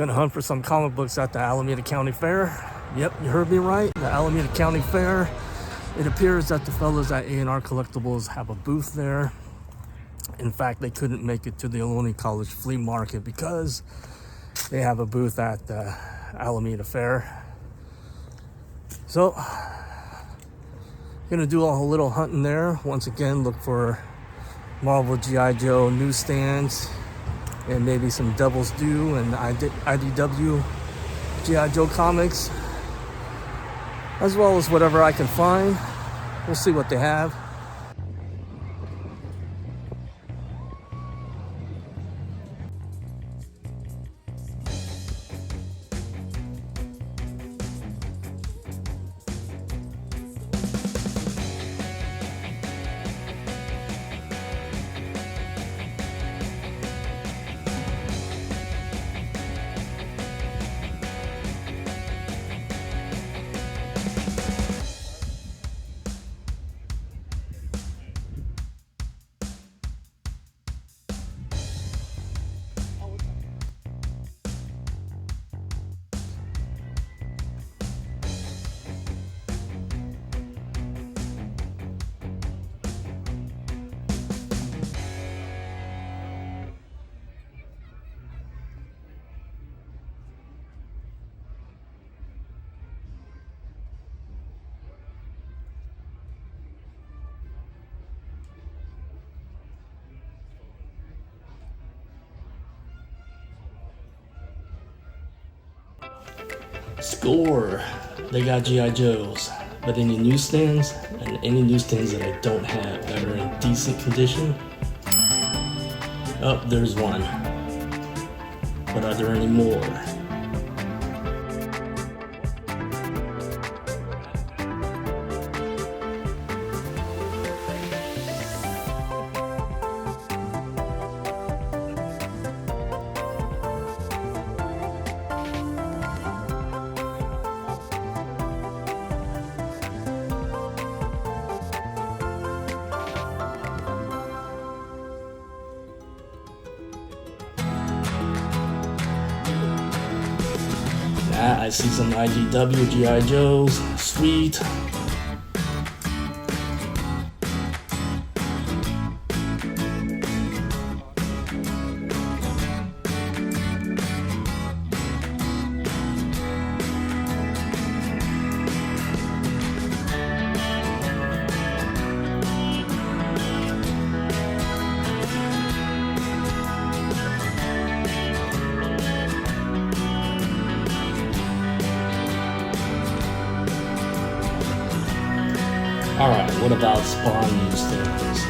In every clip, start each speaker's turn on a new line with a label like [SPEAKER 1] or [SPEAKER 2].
[SPEAKER 1] Gonna hunt for some comic books at the Alameda County Fair. Yep, you heard me right, the Alameda County Fair. It appears that the fellas at A&R Collectibles have a booth there. In fact, they couldn't make it to the Ohlone College Flea Market because they have a booth at the Alameda Fair. So, gonna do a little hunting there. Once again, look for Marvel G.I. Joe newsstands and maybe some Devil's Due and IDW G.I. Joe comics, as well as whatever I can find. We'll see what they have. Score! They got G.I. Joes, but any newsstands, and any newsstands that I don't have that are in decent condition? Oh, there's one. But are there any more? I see some IDW G.I. Joes. Sweet. Alright, what about Spawn newsstands?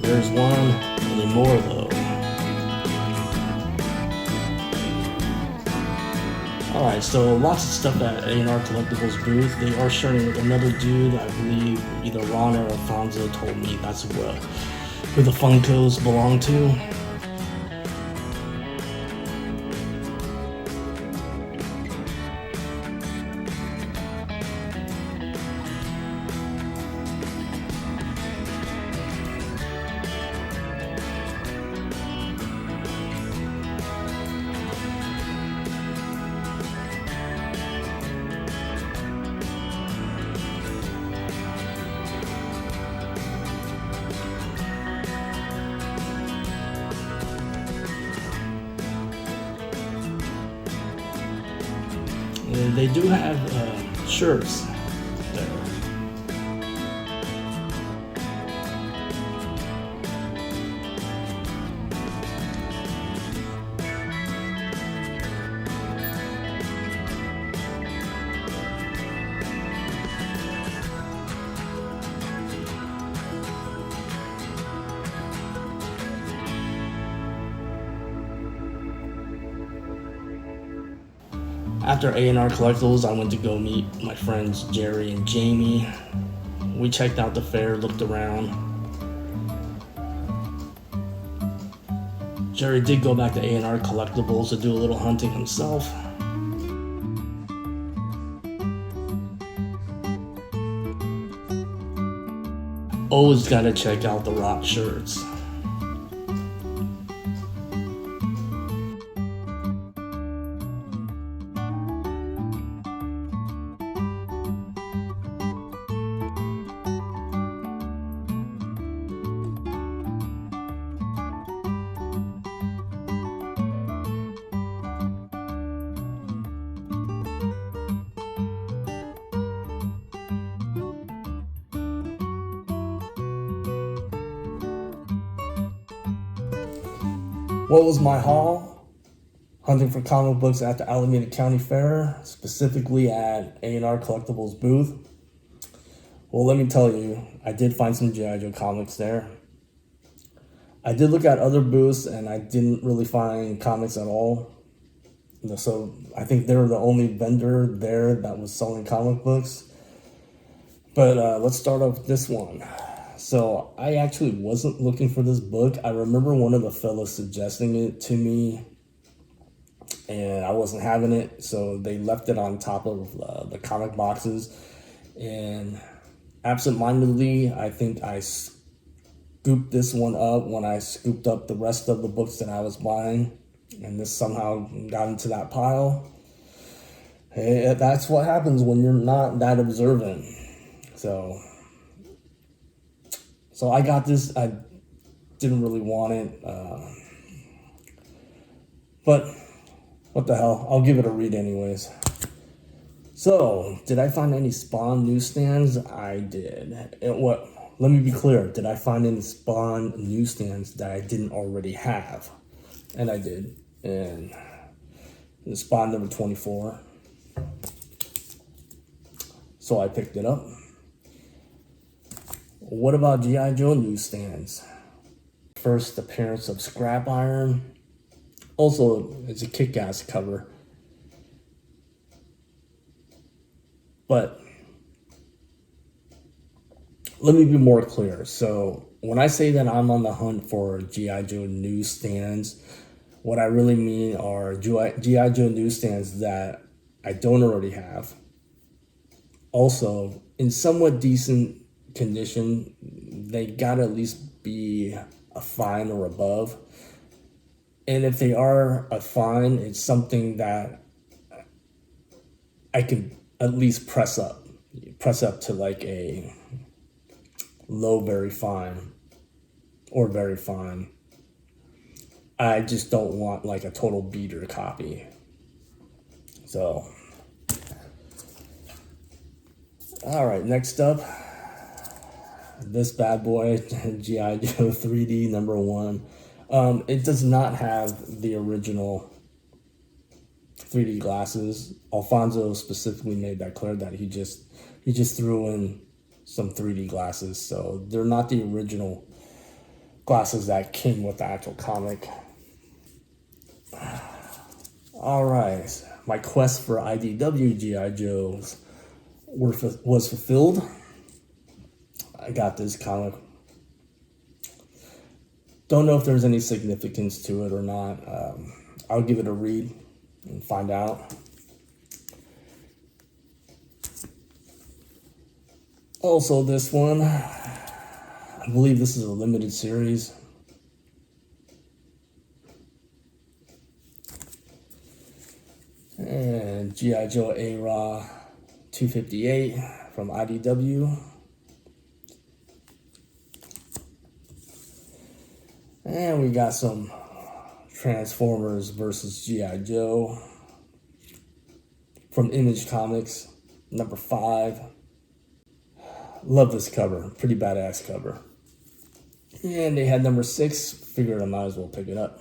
[SPEAKER 1] There's one. Any more though? Alright, so lots of stuff at A&R Collectibles booth. They are sharing with another dude, I believe either Ron or Alfonso told me that's who the Funkos belong to. And they do have shirts there. After A&R Collectibles, I went to go meet my friends Jerry and Jamie. We checked out the fair, looked around. Jerry did go back to A&R Collectibles to do a little hunting himself. always gotta check out the rock shirts. What was my haul? Hunting for comic books at the Alameda County Fair, specifically at A&R Collectibles booth. Well, let me tell you, I did find some G.I. Joe comics there. I did look at other booths and I didn't really find comics at all. So I think they were the only vendor there that was selling comic books. But let's start off with this one. So I actually wasn't looking for this book. I remember one of the fellows suggesting it to me and I wasn't having it. So they left it on top of the comic boxes. And absentmindedly, I think I scooped this one up when I scooped up the rest of the books that I was buying. And this somehow got into that pile. Hey, that's what happens when you're not that observant. So I got this. I didn't really want it. But what the hell? I'll give it a read anyways. So, did I find any Spawn newsstands? I did. Let me be clear. Did I find any Spawn newsstands that I didn't already have? And I did. And the Spawn number 24. So I picked it up. What about G.I. Joe newsstands? First appearance of Scrap Iron. Also, it's a kick-ass cover. But let me be more clear. So when I say that I'm on the hunt for G.I. Joe newsstands, what I really mean are G.I. Joe newsstands that I don't already have. Also, in somewhat decent condition, they gotta at least be a fine or above. And if they are a fine, it's something that I can at least press up to like a low very fine or very fine. I just don't want like a total beater copy. So, all right, next up, this bad boy, G.I. Joe 3D number 1. It does not have the original 3D glasses. Alfonso specifically made that clear that he just threw in some 3D glasses, so they're not the original glasses that came with the actual comic. All right, my quest for IDW G.I. Joes was fulfilled. I got this comic. Don't know if there's any significance to it or not. I'll give it a read and find out. Also, this one, I believe this is a limited series. And G.I. Joe A-Raw 258 from IDW. And we got some Transformers versus G.I. Joe from Image Comics, number 5. Love this cover, pretty badass cover. And they had number 6, figured I might as well pick it up.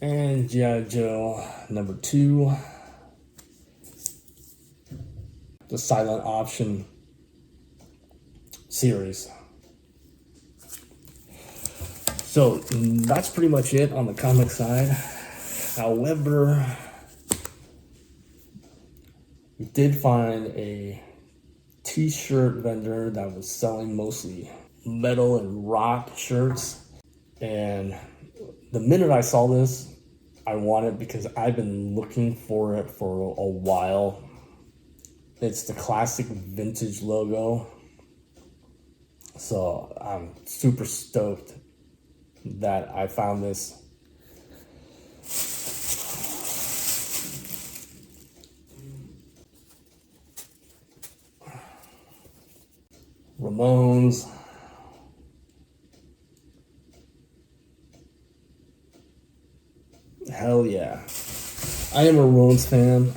[SPEAKER 1] And G.I. Joe number 2, the Silent Option series. So that's pretty much it on the comic side. However, we did find a t-shirt vendor that was selling mostly metal and rock shirts. And the minute I saw this, I want it because I've been looking for it for a while. It's the classic vintage logo. So I'm super stoked that I found this. Ramones. Hell yeah. I am a Ramones fan.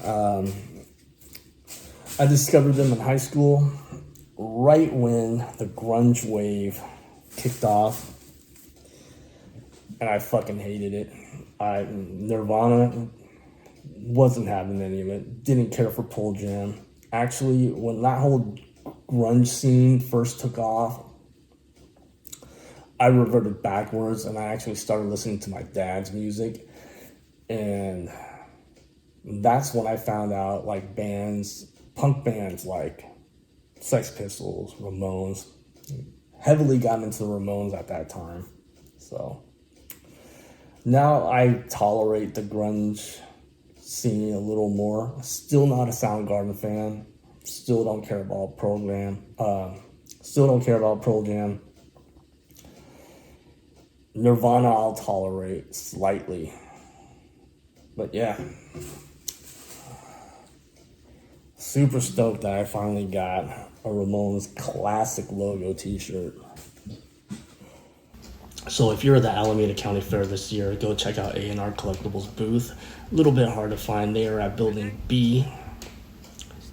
[SPEAKER 1] I discovered them in high school, right when the grunge wave kicked off, and I fucking hated it. Nirvana, wasn't having any of it. Didn't care for Pearl Jam. Actually, when that whole grunge scene first took off, I reverted backwards and I actually started listening to my dad's music. And that's when I found out like bands, punk bands like Sex Pistols, Ramones. Heavily got into the Ramones at that time. So now I tolerate the grunge scene a little more. Still not a Soundgarden fan. Still don't care about Pearl Jam. Nirvana I'll tolerate slightly. But yeah. Super stoked that I finally got a Ramones classic logo t-shirt. So if you're at the Alameda County Fair this year, go check out A&R Collectibles booth. A little bit hard to find. They are at building B.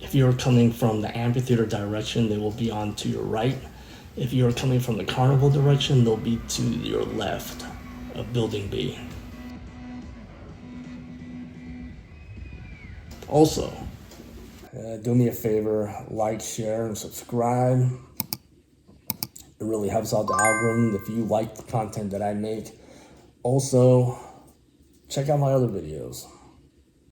[SPEAKER 1] If you're coming from the amphitheater direction, they will be on to your right. If you're coming from the carnival direction, they'll be to your left of building B. Also, do me a favor, like, share, and subscribe. It really helps out the algorithm if you like the content that I make. Also, check out my other videos.